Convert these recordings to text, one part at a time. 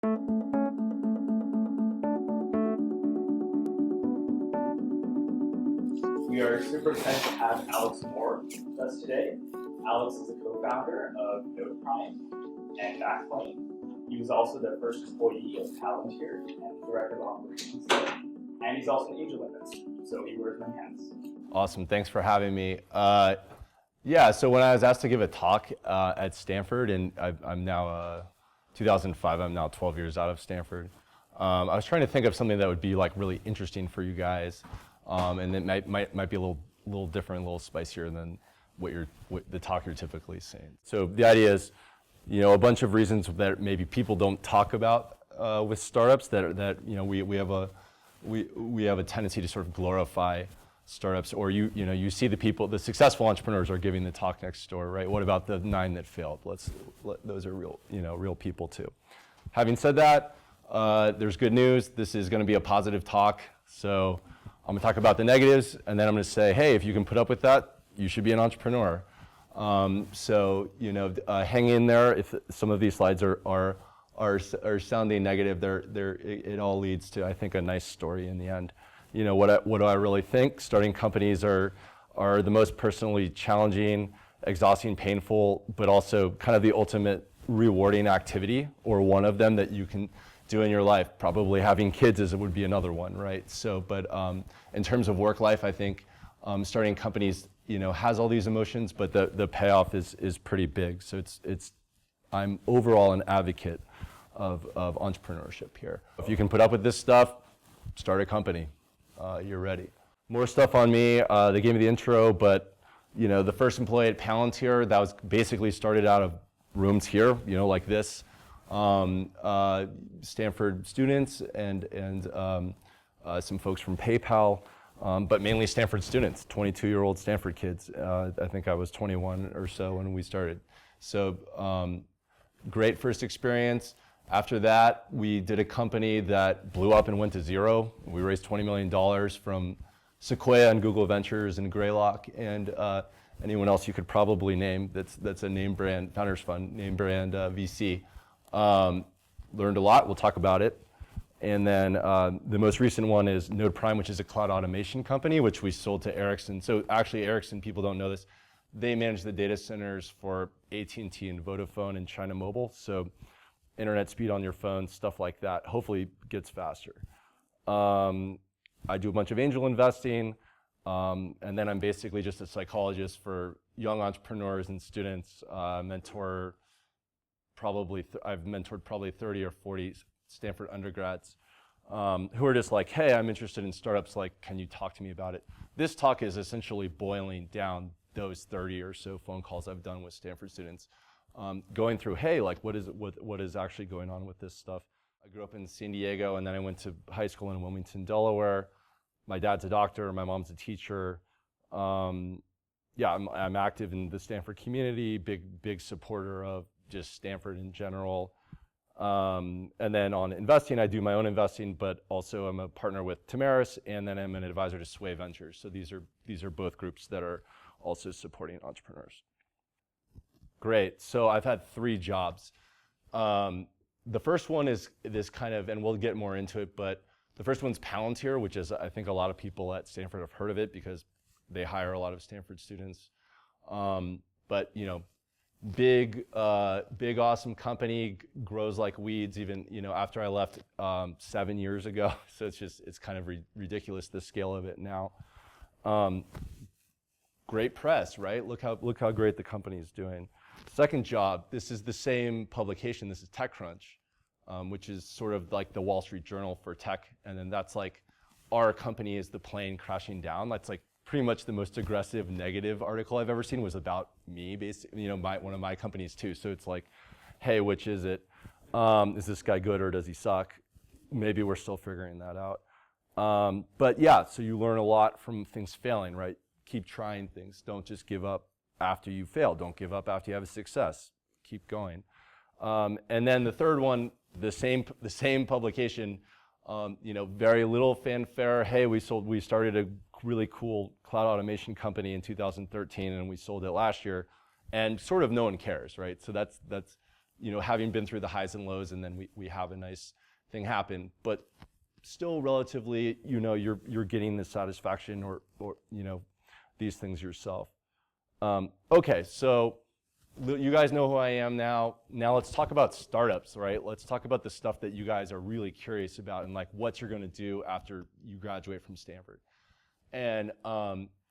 We are super excited to have Alex Moore with us today. Alex is a co-founder of NodePrime and Backplane. He was also the first employee of Palantir and director of operations there. And he's also an angel investor, so he wears many hats. Awesome, thanks for having me. Yeah, so when I was asked to give a talk at Stanford, and I'm now 2005, I'm now 12 years out of Stanford. I was trying to think of something that would be like really interesting for you guys, and it might be a little different, a little spicier than what the talk you're typically seeing. So the idea is, a bunch of reasons that maybe people don't talk about with startups that we have a tendency to sort of glorify startups, or you see the successful entrepreneurs are giving the talk next door, right? What about the 9 that failed? Those are real people too. Having said that, there's good news. This is going to be a positive talk, so I'm going to talk about the negatives, and then I'm going to say, hey, if you can put up with that, you should be an entrepreneur. So hang in there. If some of these slides are sounding negative, it all leads to, I think, a nice story in the end. What do I really think? Starting companies are the most personally challenging, exhausting, painful, but also kind of the ultimate rewarding activity, or one of them that you can do in your life. Probably having kids would be another one, right? So, but in terms of work life, I think starting companies, has all these emotions, but the payoff is pretty big. So I'm overall an advocate of entrepreneurship here. If you can put up with this stuff, start a company. You're ready. More stuff on me. They gave me the intro, but the first employee at Palantir, that was basically started out of rooms here, like this. Stanford students and some folks from PayPal, but mainly Stanford students, 22-year-old Stanford kids. I think I was 21 or so when we started. So great first experience. After that, we did a company that blew up and went to zero. We raised $20 million from Sequoia and Google Ventures and Greylock and anyone else you could probably name that's a name brand, Founders Fund, name brand VC. Learned a lot, we'll talk about it. And then the most recent one is NodePrime, which is a cloud automation company, which we sold to Ericsson. So actually Ericsson, people don't know this, they manage the data centers for AT&T and Vodafone and China Mobile. So internet speed on your phone, stuff like that, hopefully gets faster. I do a bunch of angel investing, and then I'm basically just a psychologist for young entrepreneurs and students. I've mentored probably 30 or 40 Stanford undergrads who are just like, hey, I'm interested in startups, like, can you talk to me about it? This talk is essentially boiling down those 30 or so phone calls I've done with Stanford students. Going through, hey, like what is actually going on with this stuff? I grew up in San Diego, and then I went to high school in Wilmington, Delaware. My dad's a doctor, my mom's a teacher. I'm active in the Stanford community, big supporter of just Stanford in general. And then on investing, I do my own investing, but also I'm a partner with Tamaris, and then I'm an advisor to Sway Ventures. So these are both groups that are also supporting entrepreneurs. Great, so I've had 3 jobs. The first one is this kind of, and we'll get more into it, but the first one's Palantir, which is, I think a lot of people at Stanford have heard of it because they hire a lot of Stanford students. But big awesome company, grows like weeds even, after I left 7 years ago. So it's kind of ridiculous, the scale of it now. Great press, right? Look how great the company is doing. Second job, this is the same publication. This is TechCrunch, which is sort of like the Wall Street Journal for tech. And then that's like, our company is the plane crashing down. That's like pretty much the most aggressive negative article I've ever seen was about me, basically, one of my companies too. So it's like, hey, which is it? Is this guy good or does he suck? Maybe we're still figuring that out. But yeah, so you learn a lot from things failing, right? Keep trying things. Don't just give up after you fail. Don't give up after you have a success. Keep going. And then the third one, the same publication, very little fanfare. Hey, we started a really cool cloud automation company in 2013, and we sold it last year, and sort of no one cares, right? So that's having been through the highs and lows, and then we have a nice thing happen, but still relatively, you're getting the satisfaction or these things yourself. Okay, so you guys know who I am now. Now let's talk about startups, right? Let's talk about the stuff that you guys are really curious about and like what you're going to do after you graduate from Stanford. And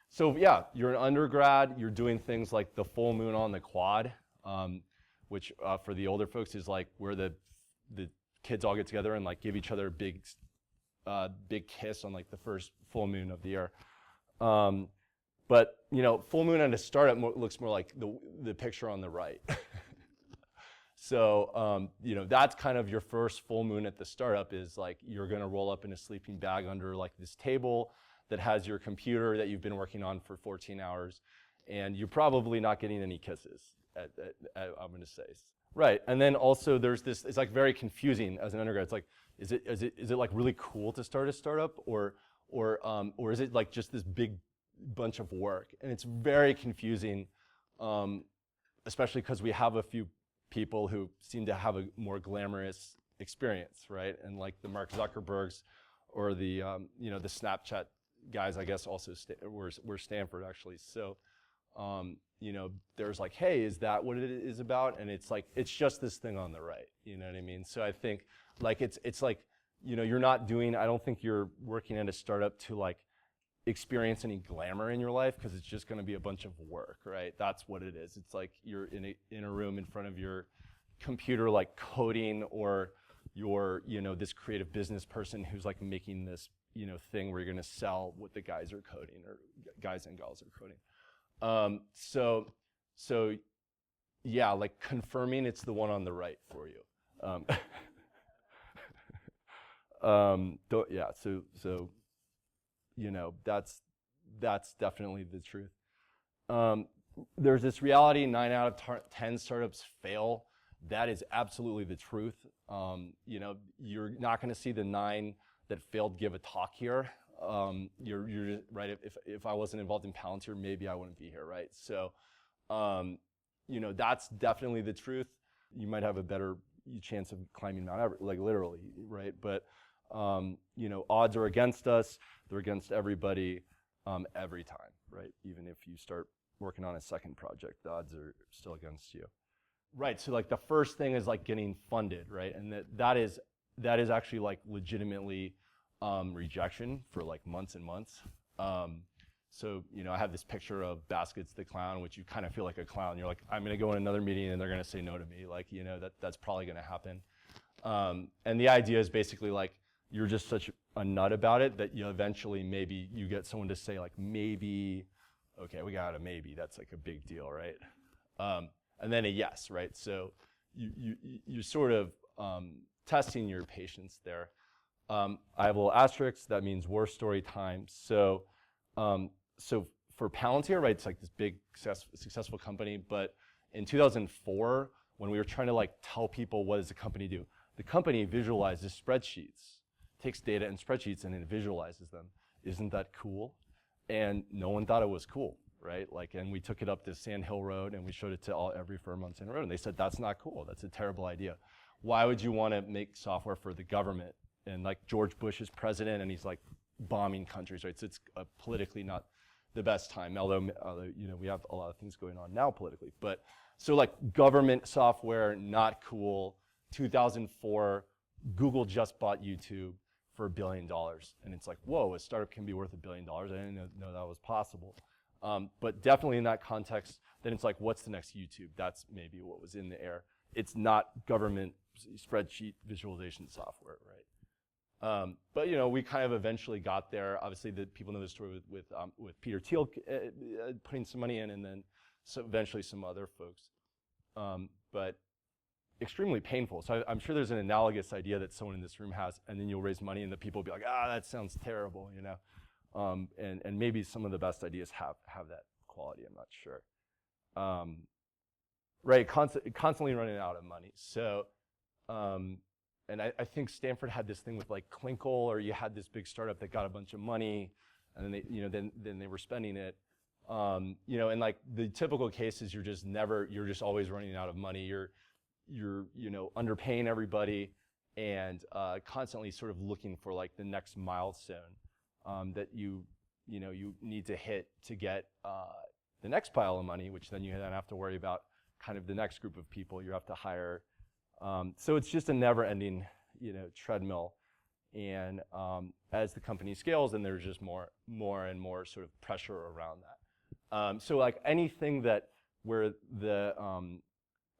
so yeah, you're an undergrad. You're doing things like the full moon on the quad, which for the older folks is like where the kids all get together and like give each other a big kiss on like the first full moon of the year. But full moon at a startup looks more like the picture on the right. So that's kind of your first full moon at the startup is like you're going to roll up in a sleeping bag under like this table that has your computer that you've been working on for 14 hours, and you're probably not getting any kisses. I'm going to say right. And then also there's this. It's like very confusing as an undergrad. It's like is it like really cool to start a startup or is it like just this big bunch of work? And it's very confusing, especially because we have a few people who seem to have a more glamorous experience, right? And like the Mark Zuckerbergs or the the Snapchat guys, I guess also were Stanford actually. So there's like, hey, is that what it is about? And it's like it's just this thing on the right. You know what I mean? So I think like it's like you're not doing. I don't think you're working at a startup to like experience any glamour in your life because it's just going to be a bunch of work, right? That's what it is. It's like you're in a room in front of your computer like coding, or you're this creative business person who's like making this thing where you're going to sell what the guys are coding or guys and gals are coding. So yeah, like confirming it's the one on the right for you. Yeah, so that's definitely the truth. There's this reality, 9 out of 10 startups fail. That is absolutely the truth. You're not going to see the 9 that failed give a talk here. You're right. If I wasn't involved in Palantir, maybe I wouldn't be here, right? So, that's definitely the truth. You might have a better chance of climbing Mount Everest, like literally, right? But odds are against us. They're against everybody every time, right? Even if you start working on a second project, the odds are still against you. Right, so like the first thing is like getting funded, right? And that is actually like legitimately rejection for like months and months. So I have this picture of Baskets the clown, which you kind of feel like a clown. You're like, I'm gonna go in another meeting and they're gonna say no to me. Like, that's probably gonna happen. And the idea is basically like, you're just such a nut about it that eventually maybe you get someone to say like, maybe, okay, we got a maybe. That's like a big deal, right? And then a yes, right? So you're sort of testing your patience there. I have a little asterisk. That means war story time. So for Palantir, right, it's like this big successful company. But in 2004, when we were trying to like tell people what does the company do, the company visualizes spreadsheets, takes data and spreadsheets and it visualizes them. Isn't that cool? And no one thought it was cool, right? Like, and we took it up to Sand Hill Road and we showed it to every firm on Sand Hill Road, and they said that's not cool. That's a terrible idea. Why would you want to make software for the government? And like George Bush is president and he's like bombing countries, right? So it's politically not the best time, although we have a lot of things going on now politically. But so like government software, not cool. 2004, Google just bought YouTube for $1 billion. And it's like, whoa, a startup can be worth $1 billion. I didn't know that was possible. But definitely in that context, then it's like, what's the next YouTube? That's maybe what was in the air. It's not government spreadsheet visualization software, right? But we kind of eventually got there. Obviously, the people know the story with Peter Thiel putting some money in, and then eventually some other folks. But extremely painful. So I'm sure there's an analogous idea that someone in this room has, and then you'll raise money, and the people will be like, that sounds terrible, and maybe some of the best ideas have that quality. I'm not sure. Right, constantly running out of money. So. And I think Stanford had this thing with like Klinkle, or you had this big startup that got a bunch of money, and then they, then they were spending it. And like the typical case is you're just always running out of money. you're underpaying everybody and constantly sort of looking for like the next milestone that you need to hit to get the next pile of money, which then you then have to worry about kind of the next group of people you have to hire. So it's just a never-ending treadmill. And as the company scales, then there's just more and more sort of pressure around that. So like anything that where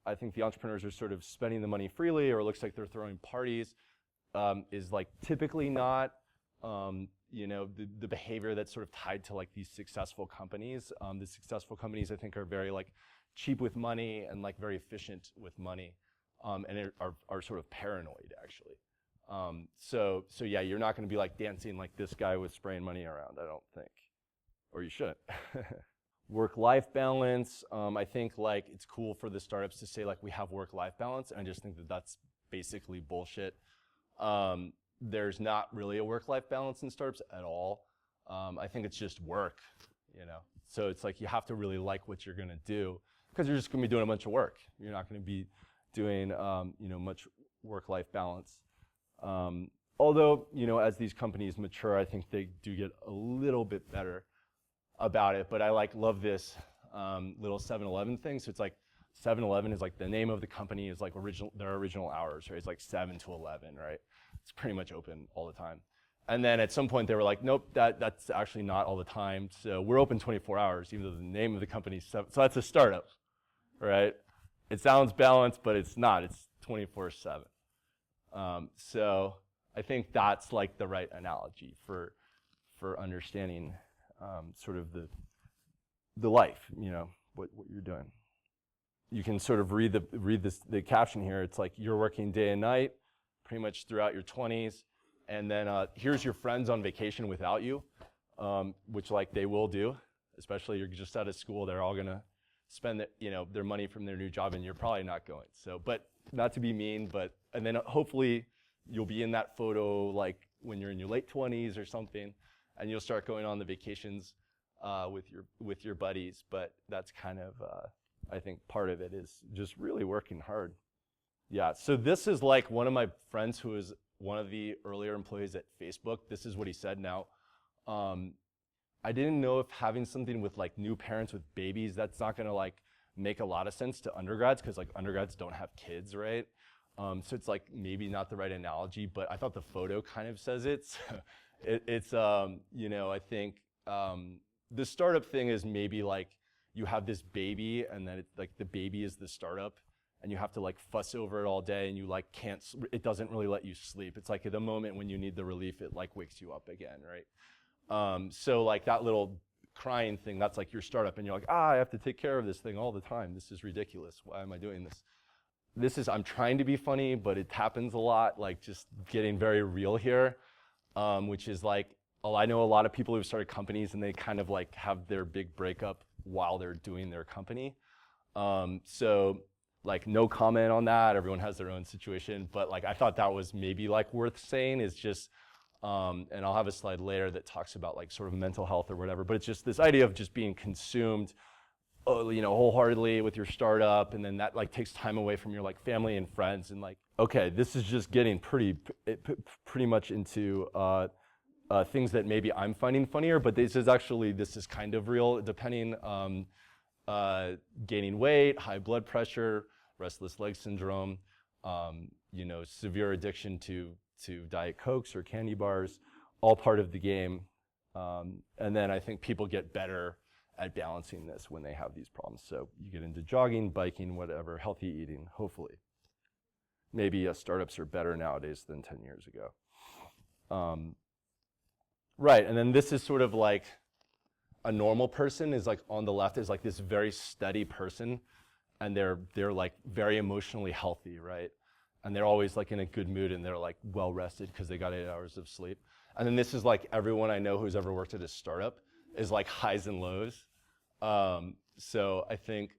I think the entrepreneurs are sort of spending the money freely, or it looks like they're throwing parties, is like typically not the behavior that's sort of tied to like these successful companies. The successful companies I think are very like cheap with money and like very efficient with money, and are sort of paranoid actually. So yeah, you're not going to be like dancing like this guy with spraying money around, I don't think, or you shouldn't. Work-life balance. I think like it's cool for the startups to say like we have work-life balance, and I just think that that's basically bullshit. There's not really a work-life balance in startups at all. I think it's just work, So it's like you have to really like what you're going to do, because you're just going to be doing a bunch of work. You're not going to be doing much work-life balance. Although as these companies mature, I think they do get a little bit better about it. But I love this little 7-Eleven thing. So it's like 7-Eleven is like the name of the company is like their original hours, right? It's like 7 to 11, right? It's pretty much open all the time. And then at some point they were like, nope, that's actually not all the time. So we're open 24 hours, even though the name of the company is 7. So that's a startup, right? It sounds balanced, but it's not. It's 24/7. So I think that's like the right analogy for understanding sort of the life, what you're doing. You can sort of read the caption here. It's like you're working day and night, pretty much throughout your 20s, and then here's your friends on vacation without you, which like they will do, especially you're just out of school. They're all gonna spend their money from their new job, and you're probably not going. So, but not to be mean, and then hopefully you'll be in that photo like when you're in your late 20s or something, and you'll start going on the vacations with your buddies. But that's kind of I think part of it is just really working hard. Yeah. So this is like one of my friends who is one of the earlier employees at Facebook. This is what he said. Now, I didn't know if having something with like new parents with babies, that's not going to like make a lot of sense to undergrads, because like undergrads don't have kids, right? So it's like maybe not the right analogy, but I thought the photo kind of says it. So it's I think the startup thing is maybe like you have this baby, and then it's like the baby is the startup, and you have to like fuss over it all day, and you like can't. It doesn't really let you sleep. It's like at the moment when you need the relief, it like wakes you up again, right? So like that little crying thing, that's like your startup, and you're like, I have to take care of this thing all the time. This is ridiculous. Why am I doing this? I'm trying to be funny, but it happens a lot, like just getting very real here, which is like, I know a lot of people who've started companies and they kind of like have their big breakup while they're doing their company. So like no comment on that. Everyone has their own situation, but like I thought that was maybe like worth saying is just, and I'll have a slide later that talks about like sort of mental health or whatever, but it's just this idea of just being consumed wholeheartedly with your startup, and then that like takes time away from your like family and friends, and like, okay, this is just getting pretty much into things that maybe I'm finding funnier, but this is kind of real, depending gaining weight, high blood pressure, restless leg syndrome, severe addiction to Diet Cokes or candy bars, all part of the game. And then I think people get better at balancing this when they have these problems. So you get into jogging, biking, whatever, healthy eating, hopefully. Maybe startups are better nowadays than 10 years ago. Right, and then this is sort of like a normal person is like on the left is like this very steady person, and they're like very emotionally healthy, right? And they're always like in a good mood, and they're like well rested because they got 8 hours of sleep. And then this is like everyone I know who's ever worked at a startup is like highs and lows. So I think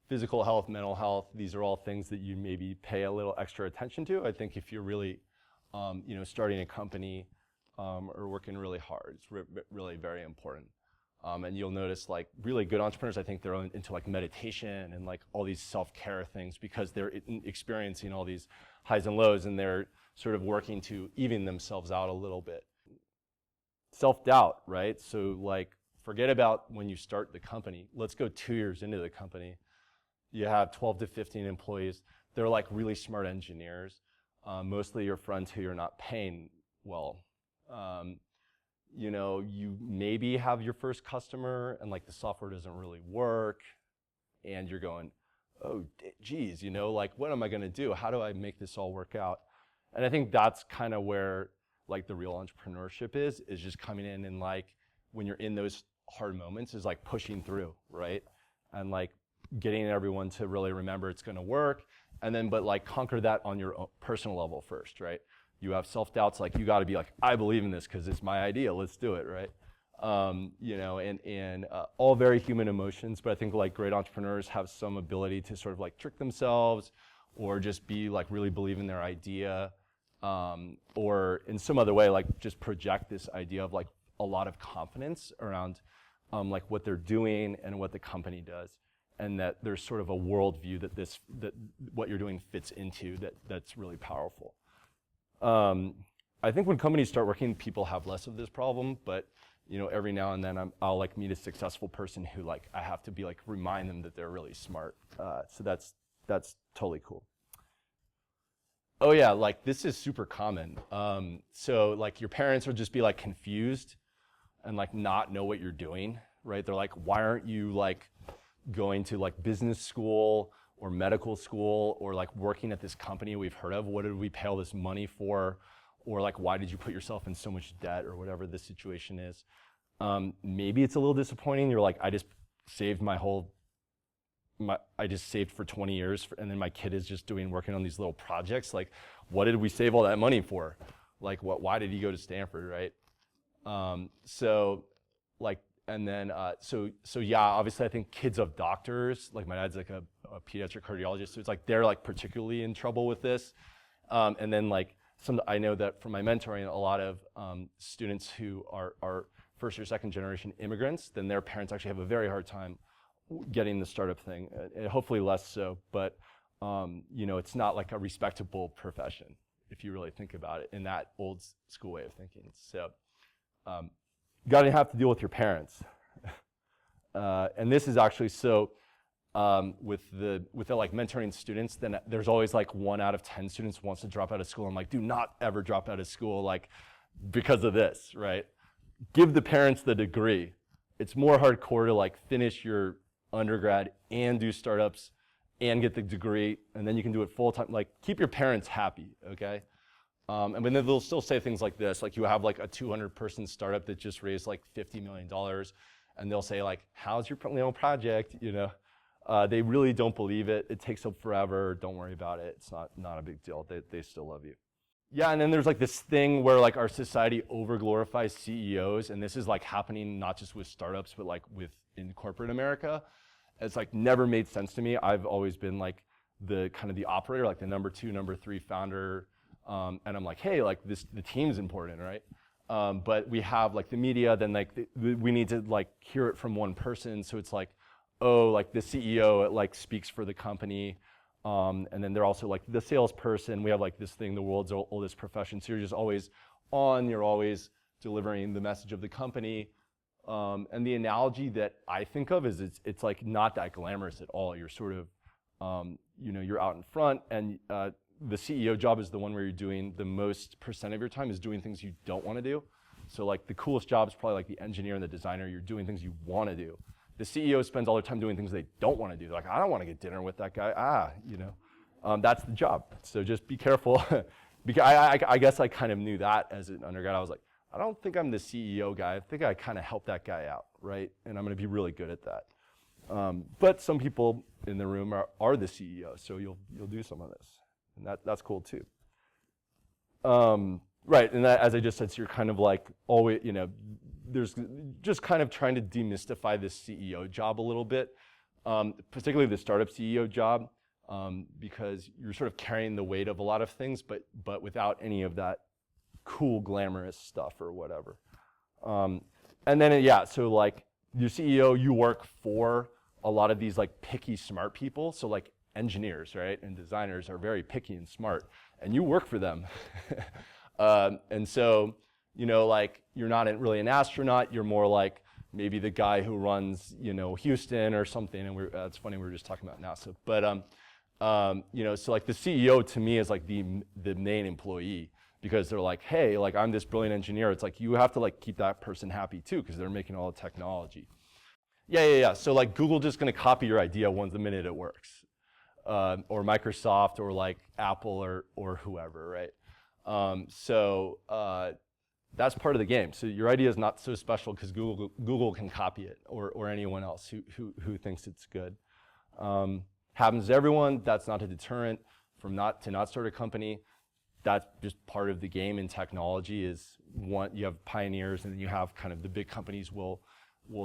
physical health, mental health, these are all things that you maybe pay a little extra attention to. I think if you're really, starting a company or working really hard, it's really very important. And you'll notice like really good entrepreneurs, I think they're into like meditation and like all these self-care things because they're experiencing all these highs and lows and they're sort of working to even themselves out a little bit. Self-doubt, right? So like forget about when you start the company. Let's go 2 years into the company. You have 12 to 15 employees. They're like really smart engineers, mostly your friends who you're not paying well. You know, you maybe have your first customer and like the software doesn't really work and you're going, oh, geez, you know, like what am I gonna do? How do I make this all work out? And I think that's kind of where like the real entrepreneurship is just coming in and like when you're in those hard moments is like pushing through, right? And like getting everyone to really remember it's gonna work and then but like conquer that on your own personal level first, right? You have self-doubts, like you got to be like, I believe in this because it's my idea. Let's do it, right? You know, and all very human emotions. But I think like great entrepreneurs have some ability to sort of like trick themselves, or just be like really believe in their idea, or in some other way like just project this idea of like a lot of confidence around like what they're doing and what the company does, and that there's sort of a worldview that what you're doing fits into that's really powerful. I think when companies start working, people have less of this problem, but you know, every now and then I'll like meet a successful person who like I have to be like remind them that they're really smart. So that's totally cool. Oh yeah, like this is super common. So like your parents will just be like confused and like not know what you're doing, right? They're like, why aren't you like going to like business school or medical school or like working at this company we've heard of? What did we pay all this money for? Or like, why did you put yourself in so much debt or whatever the situation is? Maybe it's a little disappointing. You're like, I just saved I just saved for 20 years and then my kid is just working on these little projects. Like, what did we save all that money for? Like, why did he go to Stanford, right? So like, and then, so yeah, obviously I think kids of doctors, like my dad's like a pediatric cardiologist, so it's like they're like particularly in trouble with this. And then like I know that from my mentoring, a lot of students who are first or second generation immigrants, then their parents actually have a very hard time getting the startup thing. Hopefully less so, but you know, it's not like a respectable profession if you really think about it in that old school way of thinking. So. You gotta have to deal with your parents. And this is actually so, with the like mentoring students, then there's always like 1 out of 10 students who wants to drop out of school. I'm like, do not ever drop out of school like because of this, right? Give the parents the degree. It's more hardcore to like finish your undergrad and do startups and get the degree, and then you can do it full time. Like keep your parents happy, okay? And then they'll still say things like this, like you have like a 200-person startup that just raised like $50 million, and they'll say like, how's your project, you know? They really don't believe it. It takes up forever. Don't worry about it. It's not a big deal. They still love you. Yeah, and then there's like this thing where like our society over-glorifies CEOs, and this is like happening not just with startups, but like in corporate America. It's like never made sense to me. I've always been like the kind of the operator, like the number 2, number 3 founder. And I'm like, hey, like the team's important, right? But we have like the media, then like we need to like hear it from one person. So it's like, oh, like the CEO like speaks for the company. And then they're also like the salesperson. We have like this thing, the world's oldest profession. So you're just always on, you're always delivering the message of the company. And the analogy that I think of is it's like not that glamorous at all. You're sort of, you know, you're out in front, and the CEO job is the one where you're doing the most percent of your time is doing things you don't want to do. So like the coolest job is probably like the engineer and the designer. You're doing things you want to do. The CEO spends all their time doing things they don't want to do. They're like, I don't want to get dinner with that guy. You know, that's the job. So just be careful. Because I guess I kind of knew that as an undergrad. I was like, I don't think I'm the CEO guy. I think I kind of help that guy out, right? And I'm going to be really good at that. But some people in the room are the CEO, so you'll do some of this. And that's cool too. Right, and that, as I just said, so you're kind of like always, you know, there's just kind of trying to demystify this CEO job a little bit, particularly the startup CEO job, because you're sort of carrying the weight of a lot of things, but without any of that cool, glamorous stuff or whatever. And then, yeah, so like your CEO, you work for a lot of these like picky smart people. So like engineers, right, and designers are very picky and smart, and you work for them. And so, you know, like you're not really an astronaut. You're more like maybe the guy who runs, you know, Houston or something. And it's funny, we were just talking about NASA. But you know, so like the CEO to me is like the main employee, because they're like, hey, like I'm this brilliant engineer. It's like you have to like keep that person happy too, because they're making all the technology. Yeah. So like Google just gonna copy your idea the minute it works, or Microsoft or like Apple or whoever, right? So that's part of the game. So your idea is not so special because Google can copy it, or anyone else who thinks it's good. Happens to everyone. That's not a deterrent from not start a company. That's just part of the game in technology. Is one, you have pioneers, and then you have kind of the big companies will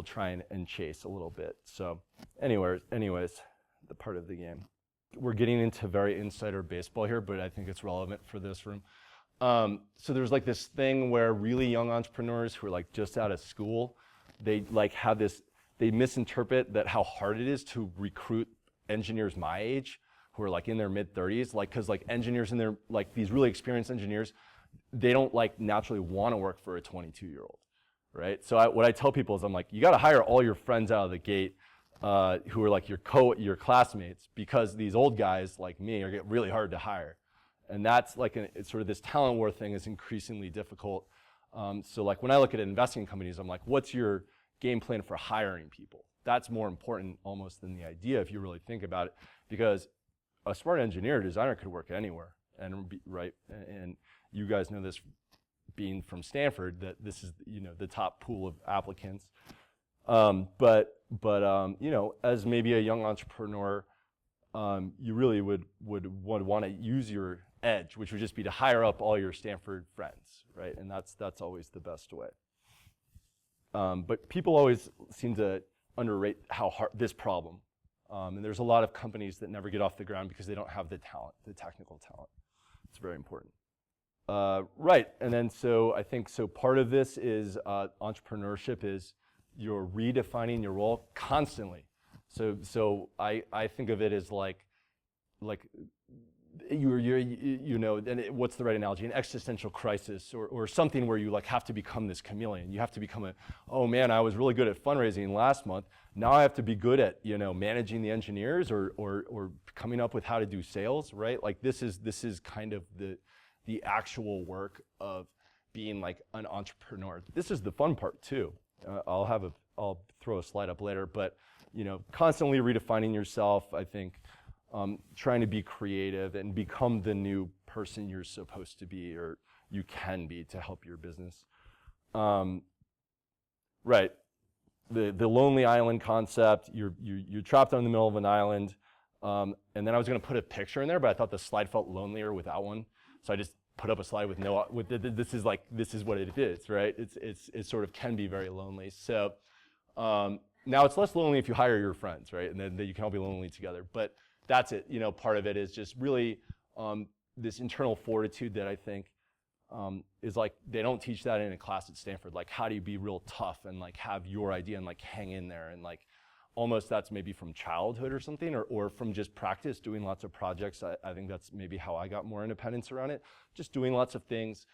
try and chase a little bit. So anyways, the part of the game. We're getting into very insider baseball here, but I think it's relevant for this room. So there's like this thing where really young entrepreneurs who are like just out of school, they like have this, they misinterpret that how hard it is to recruit engineers my age who are like in their mid 30s, like, cause like engineers in their, like these really experienced engineers, they don't like naturally want to work for a 22-year-old, right? So what I tell people is I'm like, you got to hire all your friends out of the gate who are like your classmates, because these old guys like me are get really hard to hire. And that's like it's sort of this talent war thing is increasingly difficult. So like when I look at investing in companies, I'm like, what's your game plan for hiring people? That's more important almost than the idea if you really think about it, because a smart engineer or designer could work anywhere, and right. And you guys know this, being from Stanford, that this is, you know, the top pool of applicants. But you know, as maybe a young entrepreneur, you really would want to use your edge, which would just be to hire up all your Stanford friends, right? And that's always the best way. But people always seem to underrate how hard this problem. And there's a lot of companies that never get off the ground because they don't have the talent, the technical talent. It's very important. Right, and then so I think so part of this is entrepreneurship is you're redefining your role constantly. So I think of it as like you're you know, and what's the right analogy? An existential crisis or something where you like have to become this chameleon. You have to become oh man, I was really good at fundraising last month. Now I have to be good at, you know, managing the engineers or coming up with how to do sales, right? Like this is kind of the actual work of being like an entrepreneur. This is the fun part too. I'll throw a slide up later, but you know, constantly redefining yourself, I think, trying to be creative and become the new person you're supposed to be or you can be to help your business. Right, the lonely island concept. You're trapped on the middle of an island, and then I was going to put a picture in there, but I thought the slide felt lonelier without one, so I just put up a slide with no. This is what it is, right? It sort of can be very lonely. So. Now it's less lonely if you hire your friends, right? And then you can all be lonely together. But that's it. You know, part of it is just really this internal fortitude that I think is like they don't teach that in a class at Stanford. Like, how do you be real tough and like have your idea and like hang in there and like almost that's maybe from childhood or something or from just practice doing lots of projects. I think that's maybe how I got more independence around it. Just doing lots of things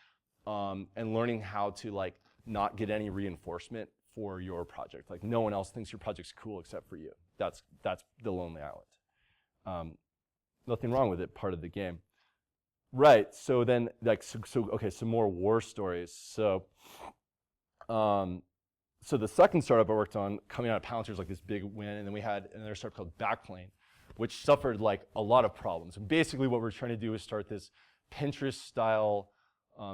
and learning how to like not get any reinforcement for your project. Like no one else thinks your project's cool except for you. That's the lonely island. Nothing wrong with it, part of the game. Right, so then like, okay, some more war stories. So the second startup I worked on coming out of Palantir was like this big win, and then we had another startup called Backplane, which suffered like a lot of problems. And basically what we're trying to do is start this Pinterest style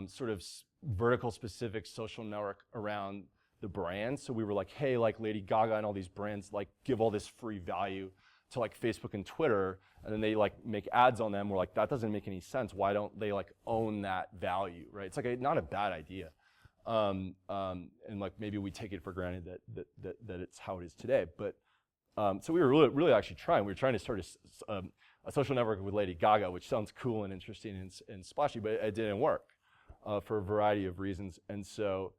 sort of vertical specific social network around the brand. So we were like, hey, like Lady Gaga and all these brands like give all this free value to like Facebook and Twitter, and then they like make ads on them. We're like, that doesn't make any sense. Why don't they like own that value, right? It's like not a bad idea. And like maybe we take it for granted that it's how it is today. But so we were really actually trying. We were trying to start a social network with Lady Gaga, which sounds cool and interesting and splashy, but it didn't work for a variety of reasons. And so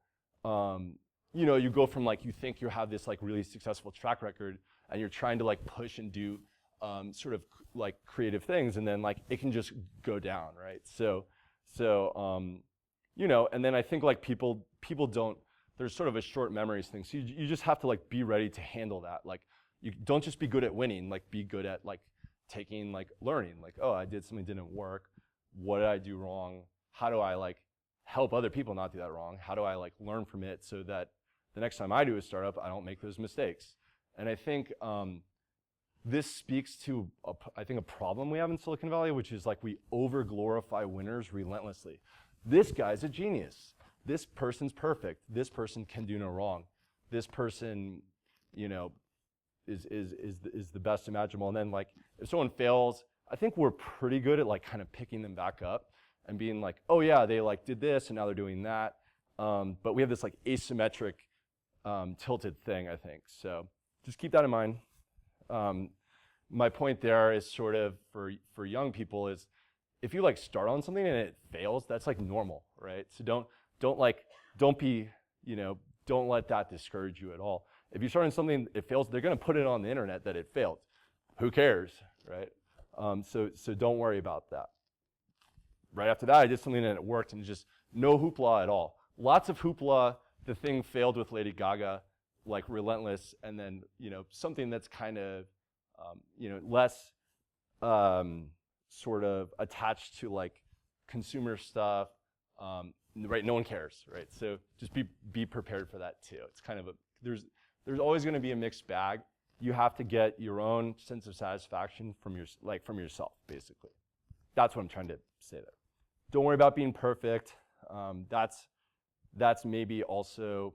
you go from like, you think you have this like really successful track record and you're trying to like push and do sort of like creative things, and then like it can just go down, right? So and then I think like people don't, there's sort of a short memories thing. So you just have to like be ready to handle that. Like you don't just be good at winning, like be good at like taking, like learning, like, oh, I did something that didn't work. What did I do wrong? How do I like help other people not do that wrong? How do I like learn from it so that the next time I do a startup, I don't make those mistakes? And I think this speaks to, I think, a problem we have in Silicon Valley, which is like we over-glorify winners relentlessly. This guy's a genius. This person's perfect. This person can do no wrong. This person, is the best imaginable. And then like if someone fails, I think we're pretty good at like kind of picking them back up and being like, oh yeah, they like did this and now they're doing that. But we have this like asymmetric tilted thing, I think. So just keep that in mind. My point there is sort of for young people is, if you like start on something and it fails, that's like normal, right? So don't let that discourage you at all. If you start on something, it fails, they're gonna put it on the internet that it failed. Who cares, right? So don't worry about that. Right after that, I did something and it worked, and just no hoopla at all. Lots of hoopla. The thing failed with Lady Gaga, like relentless, and then something that's kind of less sort of attached to like consumer stuff, right? No one cares, right? So just be prepared for that too. It's kind of there's always going to be a mixed bag. You have to get your own sense of satisfaction from yourself, basically. That's what I'm trying to say there. Don't worry about being perfect. That's maybe also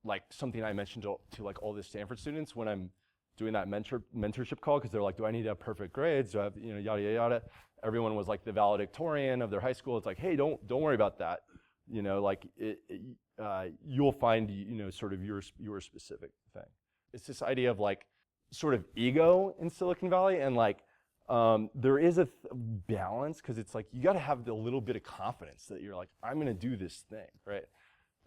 like something I mentioned to like all the Stanford students when I'm doing that mentorship call, because they're like, do I need to have perfect grades? Do I have, yada, yada, yada. Everyone was like the valedictorian of their high school. It's like, hey, don't worry about that. Like you'll find, sort of your specific thing. It's this idea of like sort of ego in Silicon Valley, and like there is a balance, because it's like you got to have a little bit of confidence that you're like, I'm going to do this thing, right?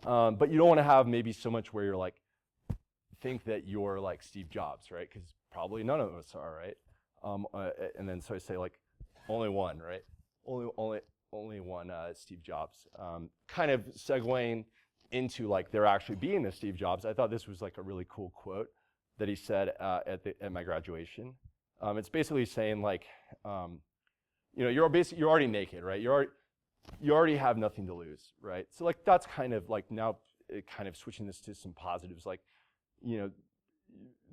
But you don't want to have maybe so much where you're like, think that you're like Steve Jobs, right? Because probably none of us are, right? And then so I say like, only one, right? Only one Steve Jobs. Kind of segueing into like there actually being a Steve Jobs. I thought this was like a really cool quote that he said at my graduation. It's basically saying like, you're already naked, right? You already have nothing to lose, right? So like that's kind of like now kind of switching this to some positives. Like,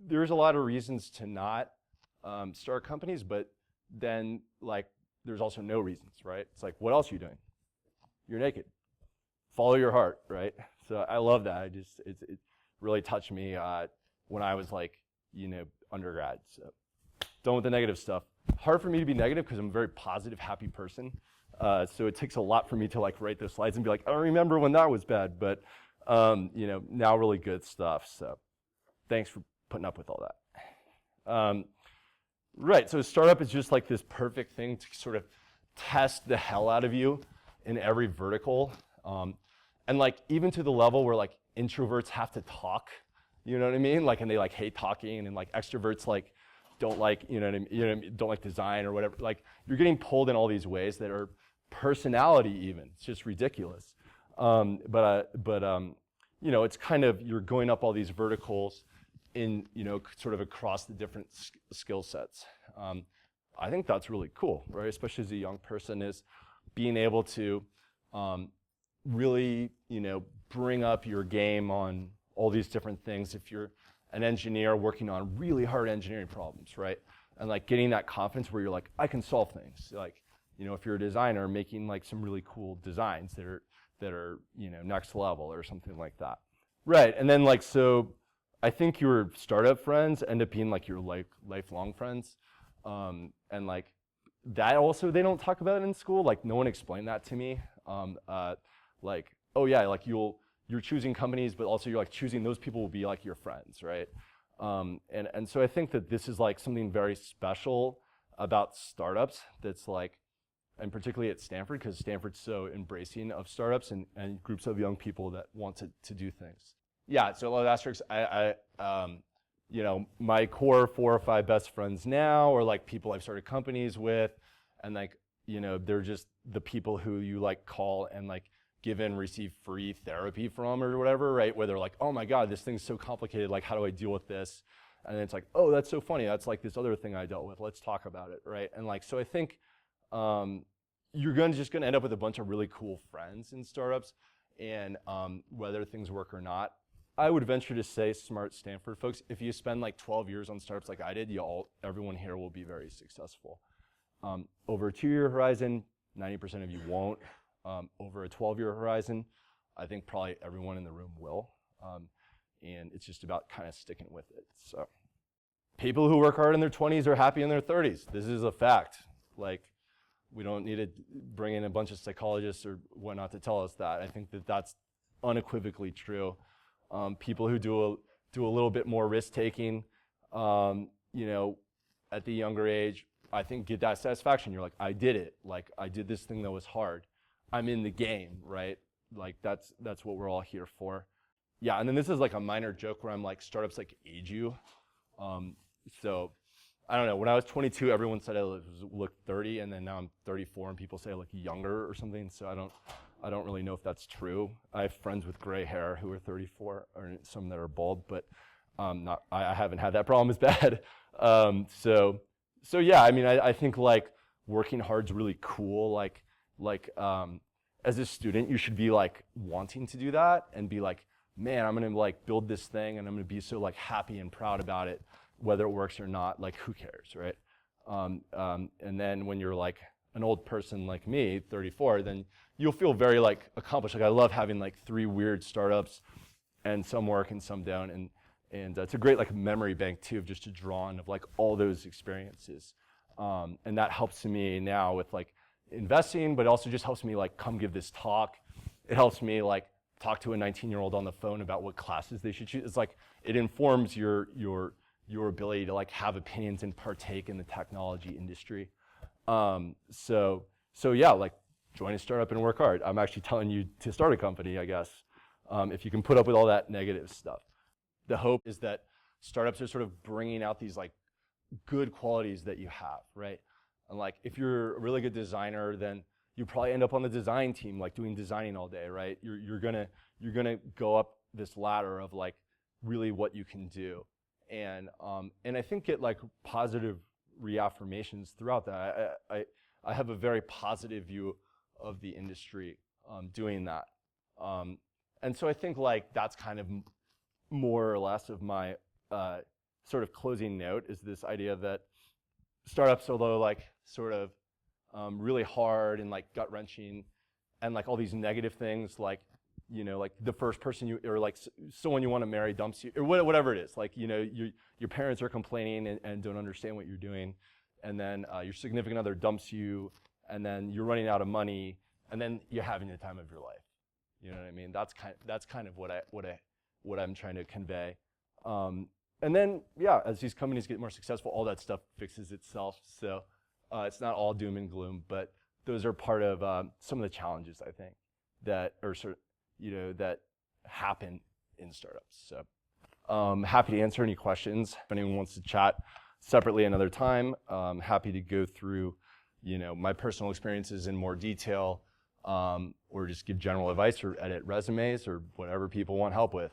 there's a lot of reasons to not start companies, but then like there's also no reasons, right? It's like, what else are you doing? You're naked. Follow your heart, right? So I love that. It really touched me when I was like, undergrad. So done with the negative stuff. Hard for me to be negative because I'm a very positive, happy person. So it takes a lot for me to like write those slides and be like, I don't remember when that was bad, but now really good stuff. So thanks for putting up with all that. Right, so a startup is just like this perfect thing to sort of test the hell out of you in every vertical. And like even to the level where like introverts have to talk, you know what I mean? Like, and they like hate talking, and like extroverts like don't like, don't like design or whatever. Like you're getting pulled in all these ways that are personality even. It's just ridiculous. It's kind of, you're going up all these verticals in, sort of across the different skill sets. I think that's really cool, right? Especially as a young person, is being able to really, bring up your game on all these different things. If you're an engineer working on really hard engineering problems, right? And like getting that confidence where you're like, I can solve things. Like, if you're a designer, making like some really cool designs that are next level or something like that. Right, and then like, so I think your startup friends end up being like your lifelong friends. And like that also, they don't talk about it in school. Like no one explained that to me. Like, oh yeah, like you're choosing companies, but also you're like choosing those people will be like your friends, right? And so I think that this is like something very special about startups that's like, and particularly at Stanford, because Stanford's so embracing of startups and groups of young people that want to do things. Yeah, so a lot of asterisks. My core 4 or 5 best friends now, or like people I've started companies with, and like, they're just the people who you like call and like give and receive free therapy from or whatever, right? Where they're like, oh my God, this thing's so complicated, like how do I deal with this? And it's like, oh, that's so funny, that's like this other thing I dealt with, let's talk about it, right? And like, so I think you're just gonna end up with a bunch of really cool friends in startups, and whether things work or not, I would venture to say, smart Stanford folks, if you spend like 12 years on startups like I did, everyone here will be very successful. Over a 2-year horizon, 90% of you won't. Over a 12-year horizon, I think probably everyone in the room will. And it's just about kind of sticking with it. So, people who work hard in their 20s are happy in their 30s. This is a fact. Like, we don't need to bring in a bunch of psychologists or whatnot to tell us that. I think that that's unequivocally true. People who do a little bit more risk taking, at the younger age, I think get that satisfaction. You're like, I did it. Like, I did this thing that was hard. I'm in the game, right? Like, that's what we're all here for. Yeah, and then this is like a minor joke where I'm like, startups like age you. So, I don't know. When I was 22, everyone said I looked 30, and then now I'm 34, and people say I look younger or something. So I don't really know if that's true. I have friends with gray hair who are 34, or some that are bald, but I haven't had that problem as bad. So yeah, I mean, I think like working hard is really cool. Like as a student, you should be like wanting to do that and be like, man, I'm gonna like build this thing and I'm gonna be so like happy and proud about it, whether it works or not. Like, who cares, right? And then when you're like an old person like me, 34, then you'll feel very like accomplished. Like, I love having like 3 weird startups, and some work and some don't, and it's a great like memory bank too, of just to draw on of like all those experiences, and that helps me now with like investing, but also just helps me like come give this talk. It helps me like talk to a 19-year-old on the phone about what classes they should choose. It's like it informs your ability to like have opinions and partake in the technology industry. So yeah, like join a startup and work hard. I'm actually telling you to start a company, I guess, if you can put up with all that negative stuff. The hope is that startups are sort of bringing out these like good qualities that you have, right? And like, if you're a really good designer, then you probably end up on the design team, like doing designing all day, right? You're gonna go up this ladder of like really what you can do, and I think get like positive reaffirmations throughout that. I have a very positive view of the industry doing that, and so I think like that's kind of more or less of my sort of closing note, is this idea that startups, although like sort of really hard and like gut-wrenching and like all these negative things, like, like the first person or like someone you want to marry dumps you, or whatever it is, like, your parents are complaining and don't understand what you're doing, and then your significant other dumps you, and then you're running out of money, and then you're having the time of your life. You know what I mean? That's kind of what I'm trying to convey. And then, yeah, as these companies get more successful, all that stuff fixes itself. So it's not all doom and gloom, but those are part of some of the challenges, I think, that are that happen in startups. So happy to answer any questions. If anyone wants to chat separately another time, happy to go through, my personal experiences in more detail, or just give general advice or edit resumes or whatever people want help with.